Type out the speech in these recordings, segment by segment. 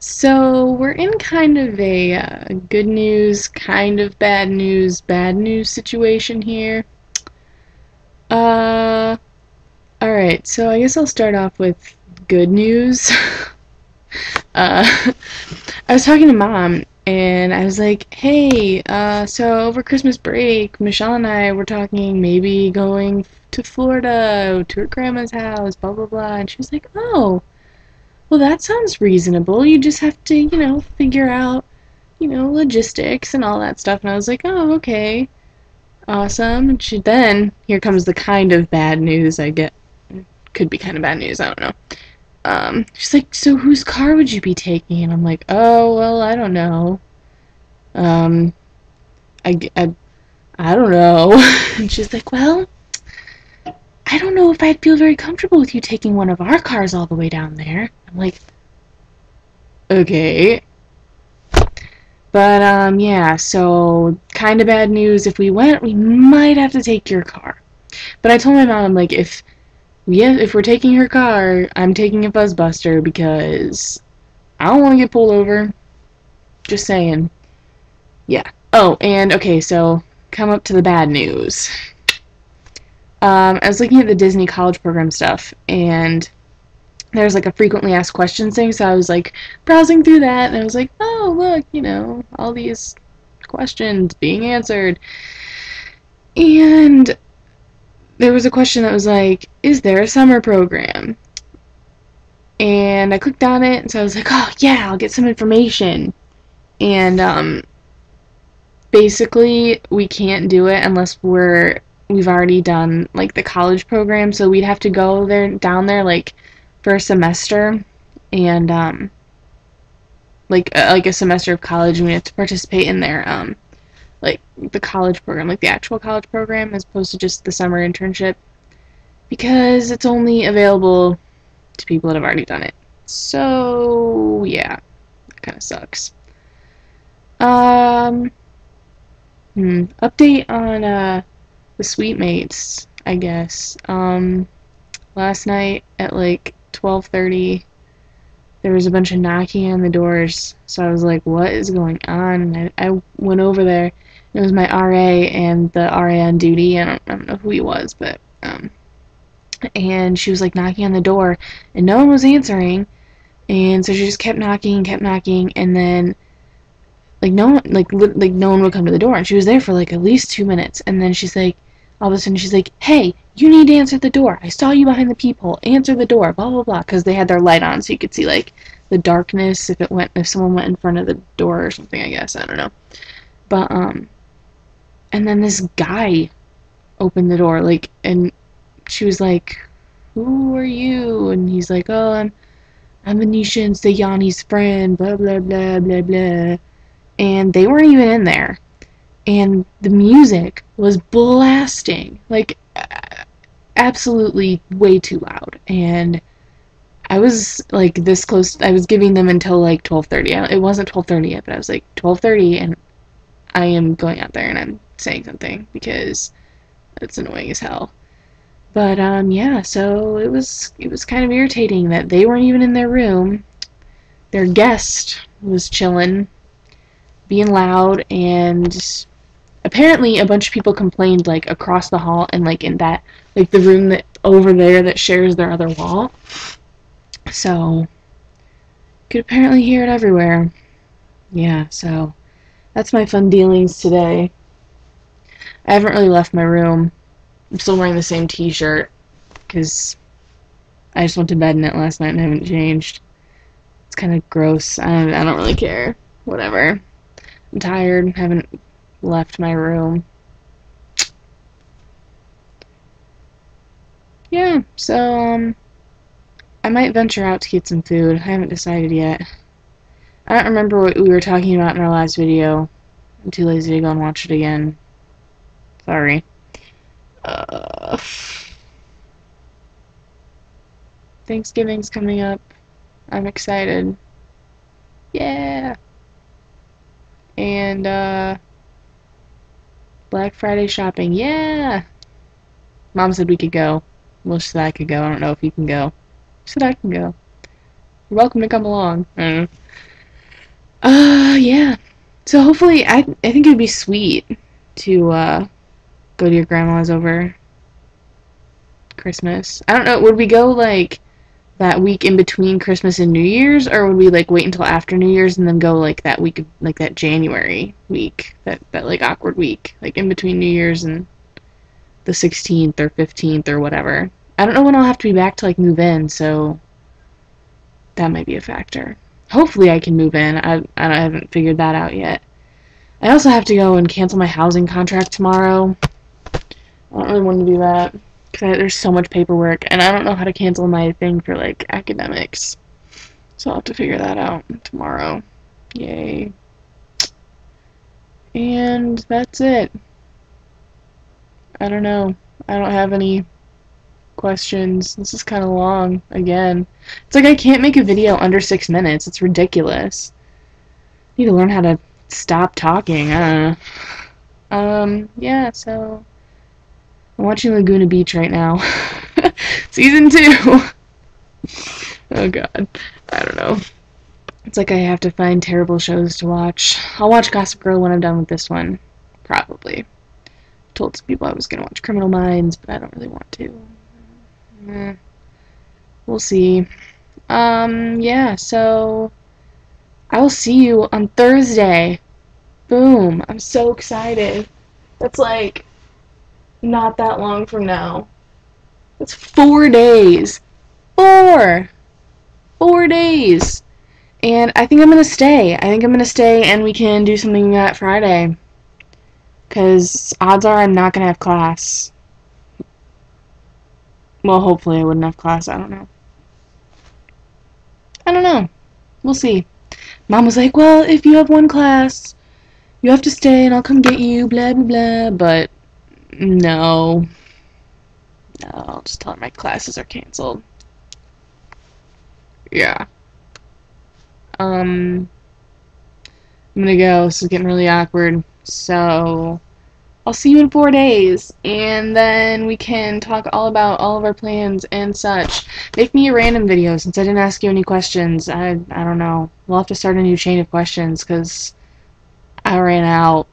So we're in kind of a good news, kind of bad news situation here. Uh, all right. So I guess I'll start off with good news. uh, I was talking to mom, and I was like, "Hey, so over Christmas break, Michelle and I were talking maybe going to Florida to her grandma's house, blah blah blah." And she was like, "Oh, well, that sounds reasonable. You just have to, figure out." Logistics and all that stuff. And I was like, oh, okay, awesome. And then, here comes the kind of bad news I get. Could be kind of bad news, I don't know. She's like, so whose car would you be taking? And I'm like, oh, well, I don't know. Um, I don't know. And she's like, well, I don't know if I'd feel very comfortable with you taking one of our cars all the way down there. I'm like, okay. But, yeah, so kind of bad news. If we went, we might have to take your car. But I told my mom, I'm like, if we're taking her car, I'm taking a Fuzzbuster because I don't want to get pulled over. Just saying. Yeah. Oh, and, okay, so come up to the bad news. I was looking at the Disney college program stuff, and there's like a frequently asked questions thing, so I was like browsing through that, and I was like, oh, look, all these questions being answered. And there was a question that was like, is there a summer program? And I clicked on it, and so I was like, oh, yeah, I'll get some information. And basically, we can't do it unless we've already done like the college program, so we'd have to go down there like for a semester, and like a semester of college, and we have to participate in their like the college program, like the actual college program, as opposed to just the summer internship, because it's only available to people that have already done it. So yeah, that kind of sucks. Um, Update on the suitemates, I guess. Last night at like 12:30, there was a bunch of knocking on the doors. So I was like, what is going on? And I went over there. It was my RA and the RA on duty. I don't know who he was, but and she was like knocking on the door, and no one was answering. And so she just kept knocking, and then like no one no one would come to the door. And she was there for like at least 2 minutes, and then she's like, all of a sudden she's like, hey, you need to answer the door. I saw you behind the peephole. Answer the door. Blah blah blah. Because they had their light on, so you could see like the darkness if someone went in front of the door or something. I guess I don't know. But and then this guy opened the door, like, and she was like, who are you? And he's like, oh, I'm Anisha and Sayani's friend. Blah blah blah blah blah. And they weren't even in there. And the music was blasting, like absolutely way too loud. And I was like this close. I was giving them until like 12:30. It wasn't 12:30 yet, but I was like 12:30, and I am going out there and I'm saying something because it's annoying as hell. But yeah, so it was kind of irritating that they weren't even in their room. Their guest was chilling, being loud, and apparently a bunch of people complained like across the hall and like in that like the room that over there that shares their other wall. So could apparently hear it everywhere. Yeah, so that's my fun dealings today. I haven't really left my room. I'm still wearing the same t-shirt because I just went to bed in it last night and haven't changed. It's kind of gross. I don't really care. Whatever. I'm tired. Haven't left my room. Yeah, so I might venture out to get some food. I haven't decided yet. I don't remember what we were talking about in our last video. I'm too lazy to go and watch it again. Sorry. Thanksgiving's coming up. I'm excited. Yeah. And Black Friday shopping. Yeah. Mom said we could go. Well, she said I could go. I don't know if you can go. She said I can go. You're welcome to come along. I don't know. Yeah. So hopefully, I think it'd be sweet to go to your grandma's over Christmas. I don't know. Would we go like that week in between Christmas and New Year's, or would we like wait until after New Year's and then go like that week, like that January week, that like awkward week, like in between New Year's and the 16th or 15th or whatever. I don't know when I'll have to be back to like move in, so that might be a factor. Hopefully I can move in. I haven't figured that out yet. I also have to go and cancel my housing contract tomorrow. I don't really want to do that because there's so much paperwork, and I don't know how to cancel my thing for like academics. So I'll have to figure that out tomorrow. Yay. And that's it. I don't know. I don't have any questions. This is kind of long again. It's like I can't make a video under 6 minutes. It's ridiculous. I need to learn how to stop talking. I don't know. Yeah, so I'm watching Laguna Beach right now. Season 2. Oh god. I don't know. It's like I have to find terrible shows to watch. I'll watch Gossip Girl when I'm done with this one. Probably. Told some people I was gonna watch Criminal Minds, but I don't really want to. We'll see. Yeah, so I will see you on Thursday. Boom. I'm so excited. That's like not that long from now. That's 4 days. 4! 4 days. And I think I'm gonna stay. I think I'm gonna stay and we can do something that Friday. Because odds are I'm not gonna have class. Well, hopefully I wouldn't have class. I don't know. I don't know. We'll see. Mom was like, well, if you have one class, you have to stay and I'll come get you, blah, blah, blah. But no. No, I'll just tell her my classes are canceled. Yeah. I'm gonna go. This is getting really awkward. So I'll see you in 4 days, and then we can talk all about all of our plans and such. Make me a random video since I didn't ask you any questions. I don't know. We'll have to start a new chain of questions because I ran out.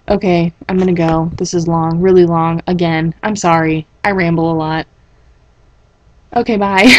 Okay, I'm gonna go. This is long, really long. Again, I'm sorry. I ramble a lot. Okay, bye.